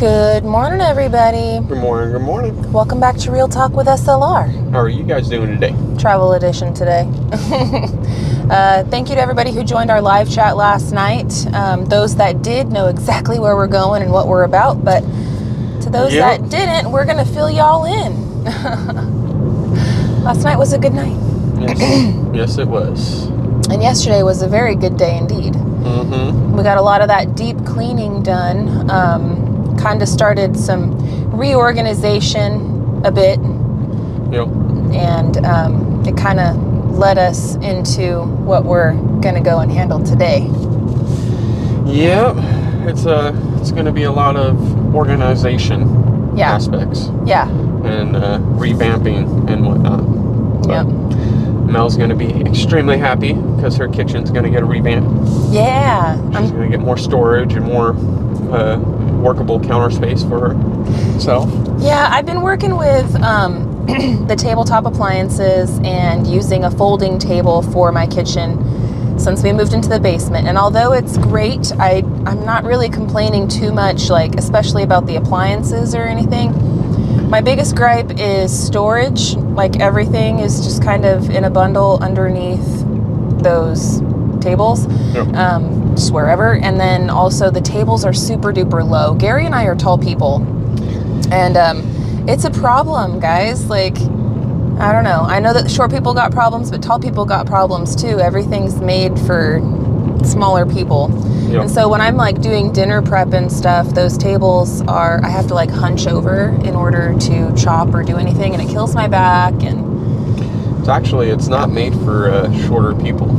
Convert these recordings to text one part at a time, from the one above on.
Good morning, everybody. Good morning, good morning. Welcome back to Real Talk with SLR. How are you guys doing today? Travel edition today. Thank you to everybody who joined our live chat last night. Those that did know exactly where we're going and what we're about, but to those that didn't, we're going to fill y'all in. Last night was a good night. Yes, it was. And yesterday was a very good day indeed. Mm-hmm. We got a lot of that deep cleaning done. Kind of started some reorganization a bit. Yep. And it kind of led us into what we're going to go and handle today. Yep. It's going to be a lot of organization aspects. Yeah. And revamping and whatnot. But Mel's going to be extremely happy because her kitchen's going to get a revamp. Yeah. She's going to get more storage and more workable counter space for herself. Yeah, I've been working with the tabletop appliances and using a folding table for my kitchen since we moved into the basement. And although it's great, I'm not really complaining too much, like especially about the appliances or anything. My biggest gripe is storage. Like everything is just kind of in a bundle underneath those tables. Yep. Just wherever. And then also the tables are super duper low. Gary and I are tall people. And it's a problem, guys. Like, I don't know. I know that short people got problems, but tall people got problems too. Everything's made for smaller people. Yep. And so when I'm like doing dinner prep and stuff, those tables I have to like hunch over in order to chop or do anything, and it kills my back. And it's not made for shorter people.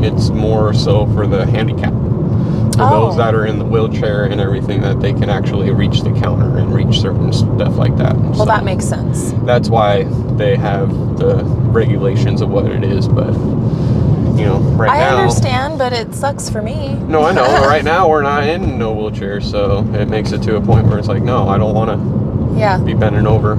It's more so for the handicap. For those that are in the wheelchair and everything, that they can actually reach the counter and reach certain stuff like that. Well, so that makes sense. That's why they have the regulations of what it is, but right now... I understand, but it sucks for me. No, I know. Right now, we're not in no wheelchair, so it makes it to a point where it's like, no, I don't want to be bending over.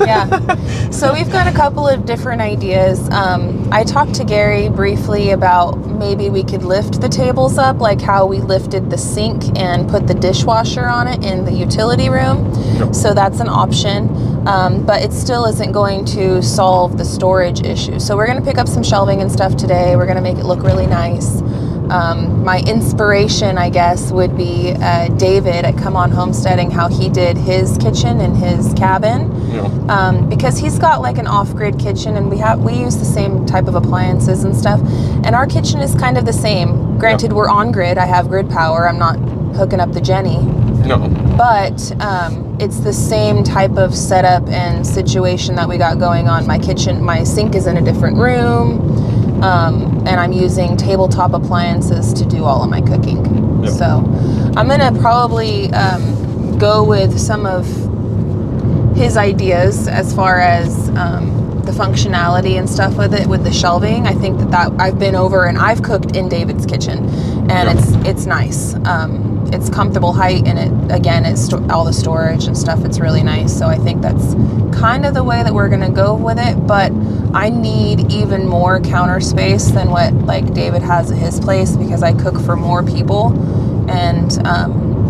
Yeah. So we've got a couple of different ideas. I talked to Gary briefly about maybe we could lift the tables up, like how we lifted the sink and put the dishwasher on it in the utility room. Yep. So that's an option. But it still isn't going to solve the storage issue. So we're going to pick up some shelving and stuff today. We're going to make it look really nice. My inspiration, I guess, would be David at Come On Homesteading, how he did his kitchen in his cabin. Yeah. Because he's got like an off-grid kitchen, and we use the same type of appliances and stuff. And our kitchen is kind of the same. Granted, we're on grid. I have grid power. I'm not hooking up the Jenny. No. But it's the same type of setup and situation that we got going on. My sink is in a different room. And I'm using tabletop appliances to do all of my cooking. Yep. So I'm going to probably go with some of his ideas as far as the functionality and stuff with it, with the shelving. I think that I've been over and I've cooked in David's kitchen, and it's nice. It's comfortable height, and it's all the storage and stuff. It's really nice. So I think that's kind of the way that we're going to go with it. But I need even more counter space than what like David has at his place, because I cook for more people, and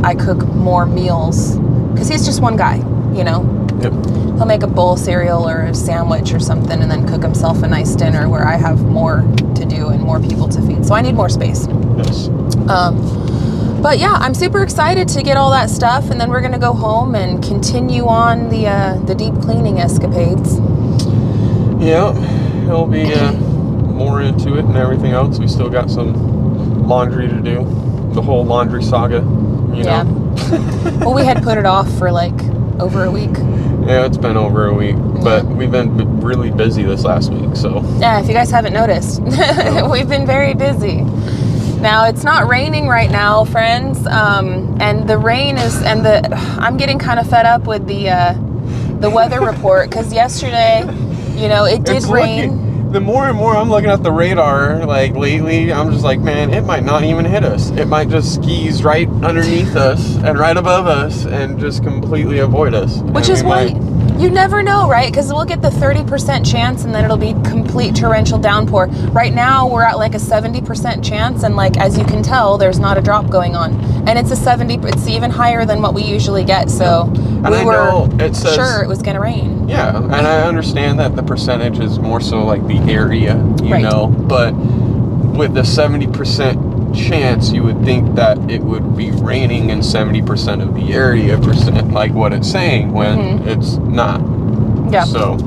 I cook more meals because he's just one guy, Yep. He'll make a bowl of cereal or a sandwich or something and then cook himself a nice dinner, where I have more to do and more people to feed. So I need more space. Yes. But yeah, I'm super excited to get all that stuff, and then we're going to go home and continue on the deep cleaning escapades. Yeah, it'll be more into it and everything else. We still got some laundry to do. The whole laundry saga, you know. Well, we had put it off for like over a week. Yeah, it's been over a week, but we've been really busy this last week, so. Yeah, if you guys haven't noticed, we've been very busy. Now, it's not raining right now, friends, and the rain I'm getting kind of fed up with the weather report, because yesterday, it did rain. the more and more I'm looking at the radar, like lately, I'm just like, man, it might not even hit us. It might just skis right underneath us and right above us and just completely avoid us. Which is why you never know, right? Because we'll get the 30% chance and then it'll be complete torrential downpour. Right now, we're at like a 70% chance, and like, as you can tell, there's not a drop going on. And it's it's even higher than what we usually get, so we were sure it was going to rain. Yeah, and I understand that the percentage is more so like the area, you know, but with the 70% chance, you would think that it would be raining in 70% of the area percent, like what it's saying, when it's not. Yeah. So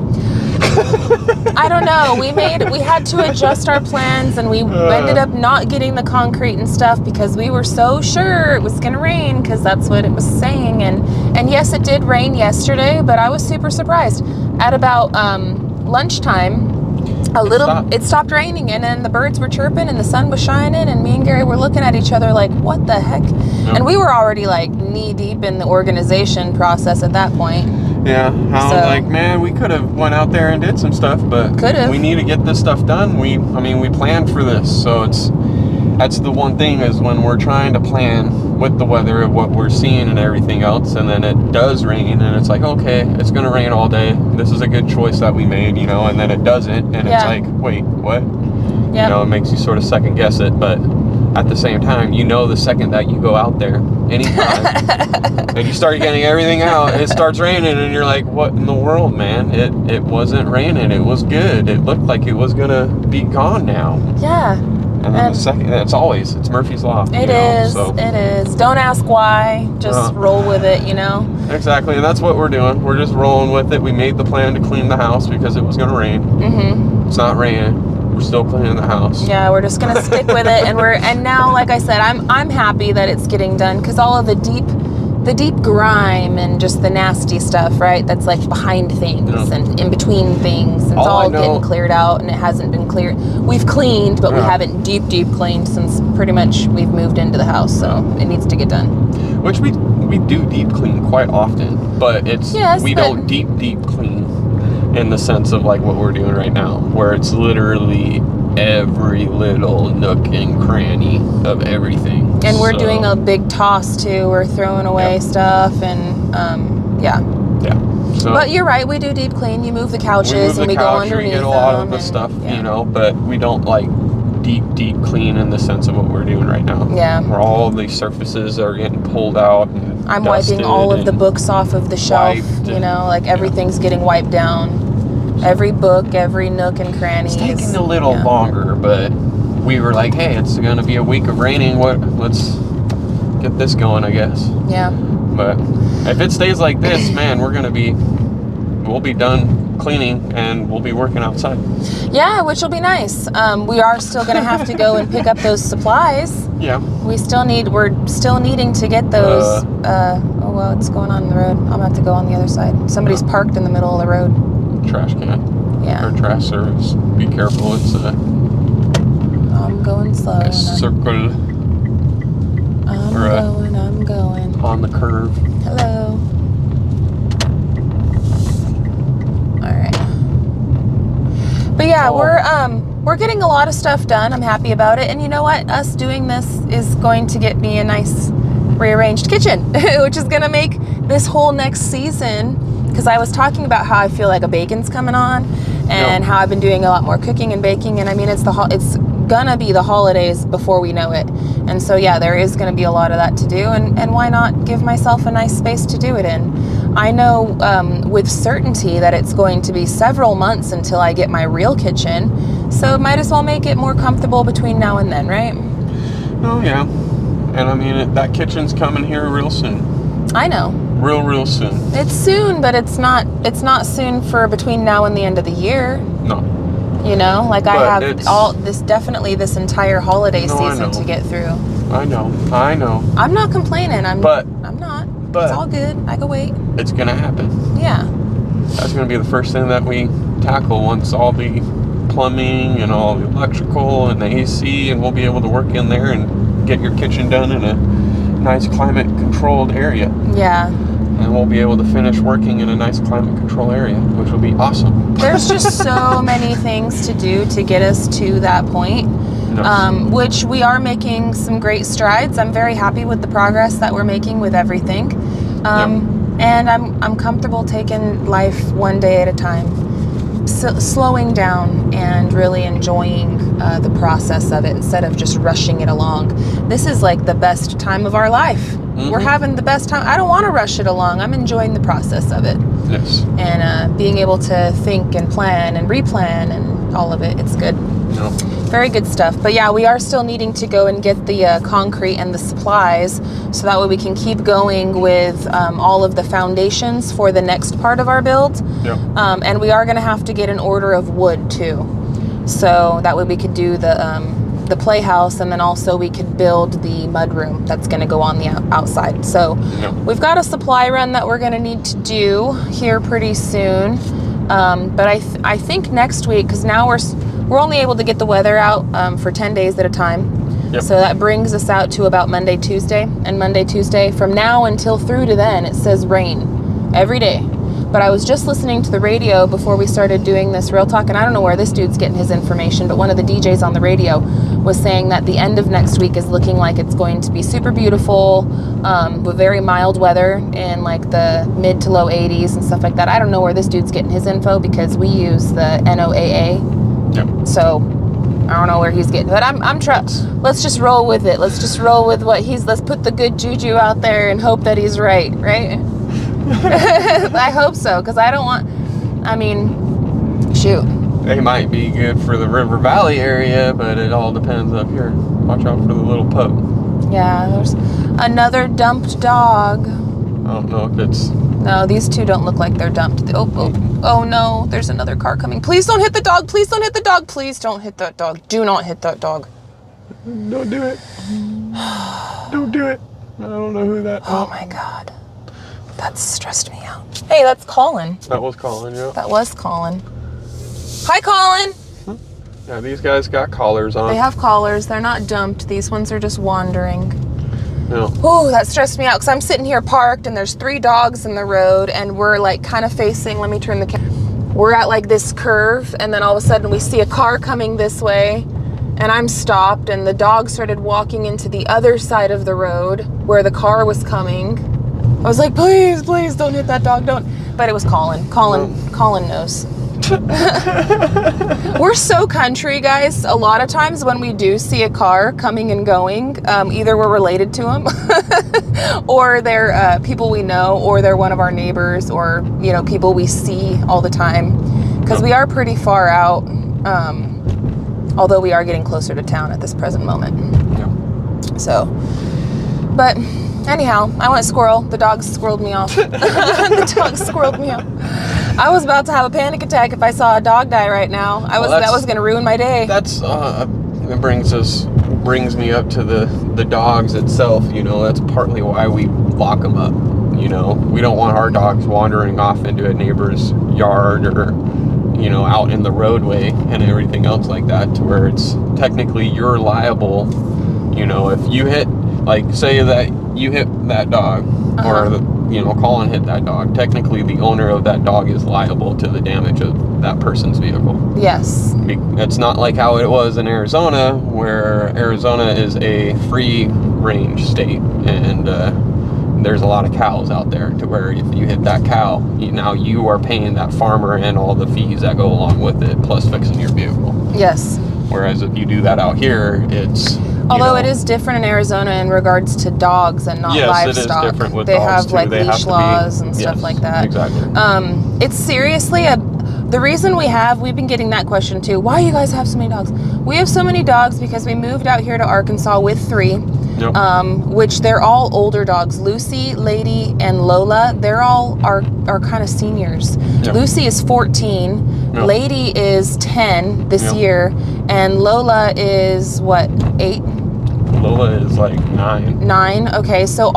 I don't know. We had to adjust our plans, and we ended up not getting the concrete and stuff because we were so sure it was going to rain, because that's what it was saying. And yes, it did rain yesterday, but I was super surprised. At about lunchtime, it stopped raining, and then the birds were chirping and the sun was shining, and me and Gary were looking at each other like, what the heck? Yep. And we were already like knee deep in the organization process at that point. Yeah, I was like, man, we could have went out there and did some stuff, but we need to get this stuff done. We planned for this, so that's the one thing, is when we're trying to plan with the weather of what we're seeing and everything else, and then it does rain, and it's like, okay, it's gonna rain all day. This is a good choice that we made, and then it doesn't, and it's like, wait, what? Yep. It makes you sort of second guess it, but at the same time, the second that you go out there, anytime, and you start getting everything out, it starts raining, and you're like, what in the world, man? It wasn't raining. It was good. It looked like it was gonna be gone now. Yeah. And then the second, it's Murphy's Law. It is. Don't ask why. Just roll with it, Exactly, and that's what we're doing. We're just rolling with it. We made the plan to clean the house because it was gonna rain. Mm-hmm. It's not raining. We're still cleaning the house. Yeah, we're just gonna stick with it, and now, like I said, I'm happy that it's getting done, because all of the deep grime and just the nasty stuff, right? That's like behind things and in between things. It's all getting cleared out, and it hasn't been cleared. We've cleaned, but we haven't deep cleaned since pretty much we've moved into the house, so it needs to get done. Which we do deep clean quite often, but we don't deep clean in the sense of like what we're doing right now, where it's literally every little nook and cranny of everything. And we're doing a big toss too. We're throwing away stuff, and yeah. So, but you're right, we do deep clean. You move the couches, and we go underneath them. We get a lot of the stuff, but we don't like deep clean in the sense of what we're doing right now. Yeah. Where all the surfaces are getting pulled out, and I'm wiping all of the books off of the shelf, like everything's getting wiped down. Every book, every nook and cranny. It's taking a little longer, but we were like, hey, it's going to be a week of raining. Let's get this going, I guess. Yeah. But if it stays like this, man, we'll be done cleaning, and we'll be working outside. Yeah, which will be nice. We are still going to have to go and pick up those supplies. Yeah. We're still needing to get those. What's going on in the road? I'm going to have to go on the other side. Somebody's parked in the middle of the road. Trash can. Yeah. Or trash service. Be careful. It's I'm going slow. A circle. I'm going. On the curve. Hello. All right. But yeah, we're getting a lot of stuff done. I'm happy about it. And you know what? Us doing this is going to get me a nice rearranged kitchen, which is going to make this whole next season. Because I was talking about how I feel like a bacon's coming on, and how I've been doing a lot more cooking and baking, and I mean it's gonna be the holidays before we know it, and so there is gonna be a lot of that to do, and why not give myself a nice space to do it in? I know with certainty that it's going to be several months until I get my real kitchen, so might as well make it more comfortable between now and then, right? Oh yeah, and I mean that kitchen's coming here real soon. I know. Real soon. It's soon, but it's not soon for between now and the end of the year. No. Like I have this entire holiday season to get through. I know. I'm not complaining. I'm not. But it's all good. I can wait. It's gonna happen. Yeah. That's gonna be the first thing that we tackle once all the plumbing and all the electrical and the AC, and we'll be able to work in there and get your kitchen done in a nice climate controlled area. Yeah. and we'll be able to finish working in a nice climate control area, which will be awesome. There's just so many things to do to get us to that point, which we are making some great strides. I'm very happy with the progress that we're making with everything. And I'm comfortable taking life one day at a time, slowing down and really enjoying the process of it instead of just rushing it along. This is like the best time of our life. Mm-hmm. We're having the best time. I don't want to rush it along. I'm enjoying the process of it. Yes. And being able to think and plan and replan and all of it, it's good. Yep. Very good stuff. But yeah, we are still needing to go and get the concrete and the supplies so that way we can keep going with all of the foundations for the next part of our build. Yep. And we are going to have to get an order of wood too. So that way we could do the playhouse, and then also we could build the mud room that's going to go on the outside. So we've got a supply run that we're going to need to do here pretty soon. But I think next week, because now we're only able to get the weather out for 10 days at a time. Yep. So that brings us out to about Monday, Tuesday. And Monday, Tuesday, from now until through to then, it says rain every day. But I was just listening to the radio before we started doing this Real Talk, and I don't know where this dude's getting his information, but one of the DJs on the radio was saying that the end of next week is looking like it's going to be super beautiful, with very mild weather in like the mid to low 80s and stuff like that. I don't know where this dude's getting his info because we use the NOAA. Yep. So I don't know where he's getting, but let's just roll with it. Let's just roll with let's put the good juju out there and hope that he's right? I hope so, because shoot. They might be good for the River Valley area, but it all depends up here. Watch out for the little pup. Yeah, there's another dumped dog. I don't know if it's... No, these two don't look like they're dumped. Oh no, there's another car coming. Please don't hit the dog. Please don't hit the dog. Please don't hit that dog. Do not hit that dog. Don't do it. Don't do it. I don't know who that is. Oh my God. That stressed me out. Hey, that's Colin. That was Colin, yeah. That was Colin. Hi, Colin. Yeah, these guys got collars on. They have collars. They're not dumped. These ones are just wandering. Yeah. Oh, that stressed me out because I'm sitting here parked and there's 3 dogs in the road and we're like kind of facing, let me turn the camera. We're at like this curve and then all of a sudden we see a car coming this way and I'm stopped and the dog started walking into the other side of the road where the car was coming. I was like, please don't hit that dog, don't. But it was Colin. Colin knows. We're so country, guys. A lot of times when we do see a car coming and going, either we're related to them or they're people we know, or they're one of our neighbors, or people we see all the time, because we are pretty far out, although we are getting closer to town at this present moment. So, but anyhow, I went squirrel. The dog squirreled me off. The dog squirreled me off. I was about to have a panic attack if I saw a dog die right now. That was going to ruin my day. That's it brings me up to the dogs itself. That's partly why we lock them up. We don't want our dogs wandering off into a neighbor's yard or out in the roadway and everything else like that, to where it's technically you're liable. If you hit, like, say that you hit that dog, or Colin hit that dog, technically the owner of that dog is liable to the damage of that person's vehicle. Yes. It's not like how it was in Arizona, where Arizona is a free range state, and there's a lot of cows out there, to where if you hit that cow, now you are paying that farmer and all the fees that go along with it, plus fixing your vehicle. Yes. Whereas if you do that out here, it's... Although it is different in Arizona in regards to dogs and not livestock. Yes, it is different with they dogs, have like leash laws and stuff like that. Exactly. It's seriously the reason we've been getting that question too. Why you guys have so many dogs? We have so many dogs because we moved out here to Arkansas with 3. Yep. Which they're all older dogs. Lucy, Lady, and Lola, they're all are kind of seniors. Yep. Lucy is 14, yep. Lady is 10 this year, and Lola is what, 8? Lola is like 9. 9, okay, so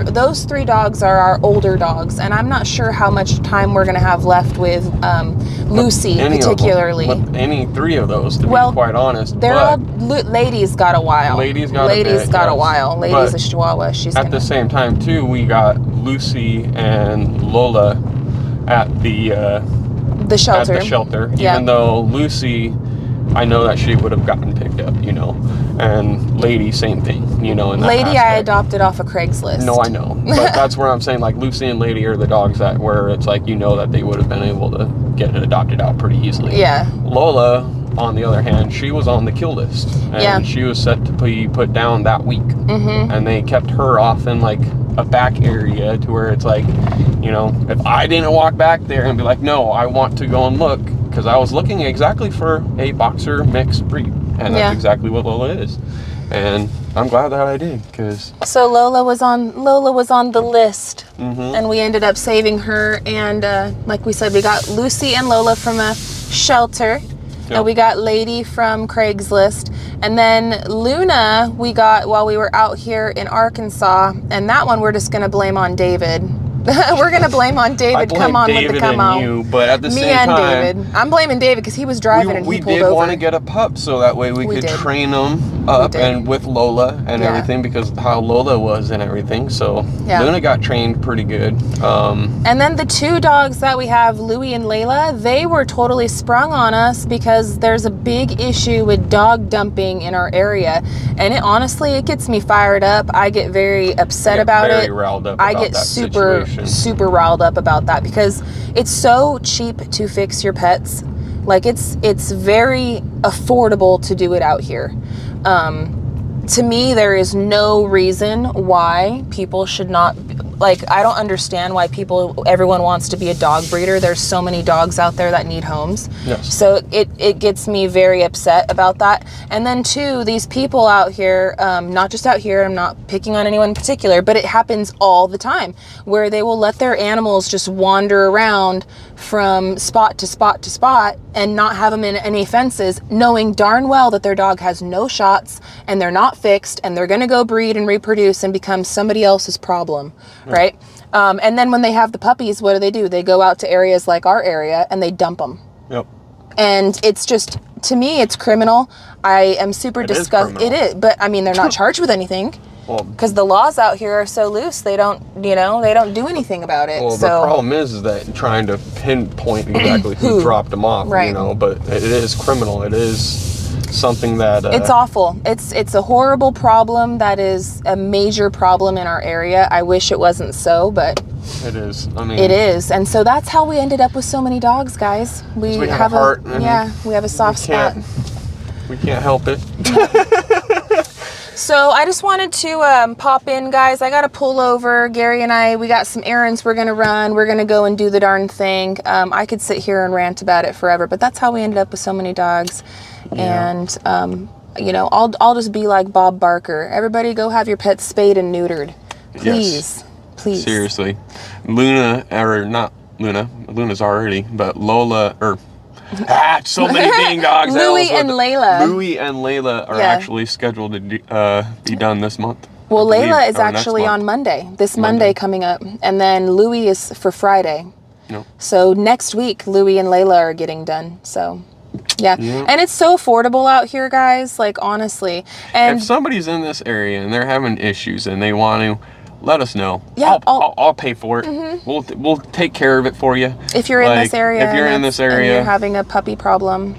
those 3 dogs are our older dogs, and I'm not sure how much time we're going to have left with Lucy any particularly. of them, but any three of those, to be quite honest. They're all Lady's got a while. Lady's got a while. Lady's a Chihuahua. She's at the same time too. We got Lucy and Lola at the shelter. At the shelter. Even though Lucy, I know that she would have gotten picked up, you know, and Lady, same thing, you know. In that Lady, aspect. I adopted off of Craigslist. No, I know, but that's where I'm saying, like, Lucy and Lady are the dogs that where it's like, you know, that they would have been able to get it adopted out pretty easily. Yeah. Lola, on the other hand, she was on the kill list, and she was set to be put down that week, and they kept her off in like a back area to where it's like, you know, if I didn't walk back there and be like, no, I want to go and look, because I was looking exactly for a boxer mixed breed, and that's exactly what Lola is, and I'm glad that I did, because so Lola was on the list, and we ended up saving her, and like we said, we got Lucy and Lola from a shelter. And we got Lady from Craigslist, and then Luna we got while we were out here in Arkansas, and that one we're just gonna blame on David. We're gonna blame on David. Come on David with the come on. You, but at the Me same and time, David. I'm blaming David because he was driving and he pulled over. We did want to get a pup so that way we could train them up and with Lola and everything, because how Lola was and everything. So Luna got trained pretty good. And then the two dogs that we have, Louie and Layla, they were totally sprung on us because there's a big issue with dog dumping in our area, and it gets me fired up. I get very upset about it. Riled up I about get that super riled up about that because it's so cheap to fix your pets. Like it's very affordable to do it out here. To me, there is no reason why people should not, like, I don't understand why everyone wants to be a dog breeder. There's so many dogs out there that need homes. Yes. So it gets me very upset about that. And then two, these people out here, not just out here, I'm not picking on anyone in particular, but it happens all the time where they will let their animals just wander around from spot to spot to spot and not have them in any fences, knowing darn well that their dog has no shots and they're not fixed and they're going to go breed and reproduce and become somebody else's problem, right? And then when they have the puppies, what do? They go out to areas like our area and they dump them. Yep. And it's just, to me, it's criminal. I am super disgusted. It is, but I mean, they're not charged with anything. Because the laws out here are so loose, they don't do anything about it. Well, the problem is that trying to pinpoint exactly who dropped them off, you know, but it is criminal. It is something that... it's awful. It's a horrible problem that is a major problem in our area. I wish it wasn't so, but... It is. I mean... It is. And so that's how we ended up with so many dogs, guys. We have a heart. We have a soft spot. We can't help it. So I just wanted to pop in, guys. I got to pull over. Gary and we got some errands we're going to run. We're going to go and do the darn thing. I could sit here and rant about it forever, but that's how we ended up with so many dogs. Yeah. And, you know, I'll just be like Bob Barker. Everybody go have your pets spayed and neutered. Please. Yes. Please. Seriously. Luna's already, but Lola, so many dang dogs. Louie and Layla are actually scheduled to be done this month. Well, Layla is actually on Monday. This Monday coming up. And then Louie is for Friday. No. So next week, Louie and Layla are getting done. So, yeah. And it's so affordable out here, guys. Like, honestly. And if somebody's in this area and they're having issues and they want to, let us know. Yeah, I'll pay for it. Mm-hmm. We'll take care of it for you. If you're in this area. If you're in this area. And you're having a puppy problem.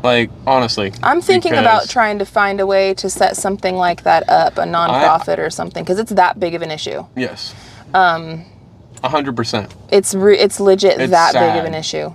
Like, honestly. I'm thinking about trying to find a way to set something like that up, a nonprofit or something, because it's that big of an issue. Yes. 100%. It's legit that big of an issue.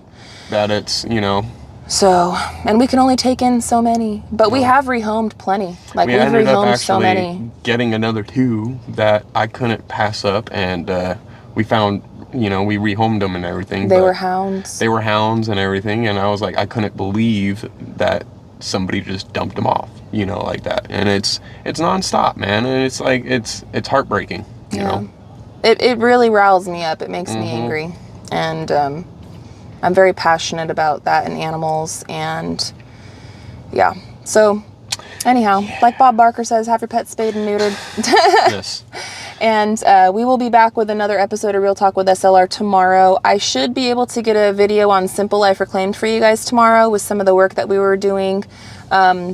That it's, you know. So, and we can only take in so many, but we have rehomed plenty. Like, we've rehomed so many. Getting another two that I couldn't pass up, and we found, you know, we rehomed them and everything. They were hounds. They were hounds and everything, and I was like, I couldn't believe that somebody just dumped them off, you know, like that. And it's nonstop, man, and it's like it's heartbreaking, you know. It really riles me up. It makes me angry, and I'm very passionate about that and animals, and so anyhow, like Bob Barker says, have your pets spayed and neutered. Yes. And we will be back with another episode of Real Talk with SLR tomorrow. I should be able to get a video on Simple Life Reclaimed for you guys tomorrow with some of the work that we were doing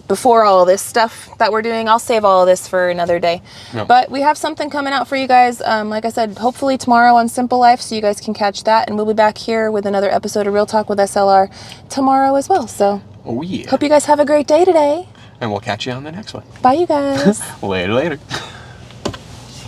before all this stuff that we're doing. I'll save all of this for another day. Yep. But we have something coming out for you guys, like I said, hopefully tomorrow on Simple Life, so you guys can catch that. And we'll be back here with another episode of Real Talk with SLR tomorrow as well. So Oh, yeah. hope you guys have a great day today. And we'll catch you on the next one. Bye, you guys. Later.